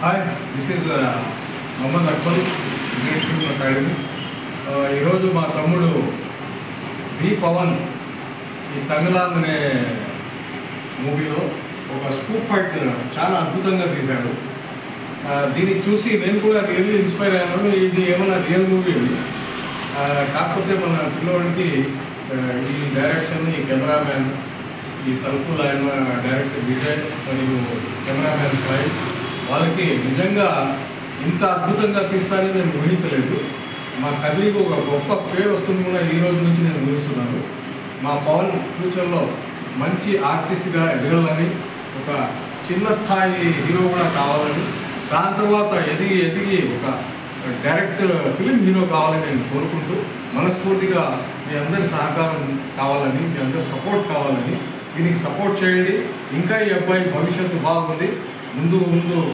Hi, this is Mohammed Iqbal, Great Film Academy. ఈరోజు మా తమ్ముడు బి పవన్ ఈ తమిళాన్ అనే మూవీలో ఒక స్కూప్ ఫైట్ చాలా అద్భుతంగా తీశాడు. దీనికి చూసి నేను కూడా రియల్లీ ఇన్స్పైర్ అయ్యాను. ఇది ఏమైనా రియల్ మూవీ ఉంది, కాకపోతే మన పిల్లోడికి ఈ డైరెక్షన్, ఈ కెమెరామ్యాన్, ఈ తలుపులు ఆయన డైరెక్టర్ విజయ్ మరియు కెమెరామ్యాన్ సాయి, వాళ్ళకి నిజంగా ఇంత అద్భుతంగా తీస్తానని నేను ఊహించలేదు. మా కదిలికి ఒక గొప్ప పేరు వస్తుంది కూడా ఈ రోజు నుంచి నేను ఊహిస్తున్నాను. మా పవన్ ఫ్యూచర్లో మంచి ఆర్టిస్ట్గా ఎదగాలని, ఒక చిన్న స్థాయి హీరో కూడా కావాలని, దాని తర్వాత ఎదిగి ఒక డైరెక్ట్ ఫిలిం హీరో కావాలని నేను కోరుకుంటూ, మనస్ఫూర్తిగా మీ అందరి సహకారం కావాలని, మీ అందరి సపోర్ట్ కావాలని, దీనికి సపోర్ట్ చేయండి. ఇంకా ఈ అబ్బాయి భవిష్యత్తు బాగుంది. ముందు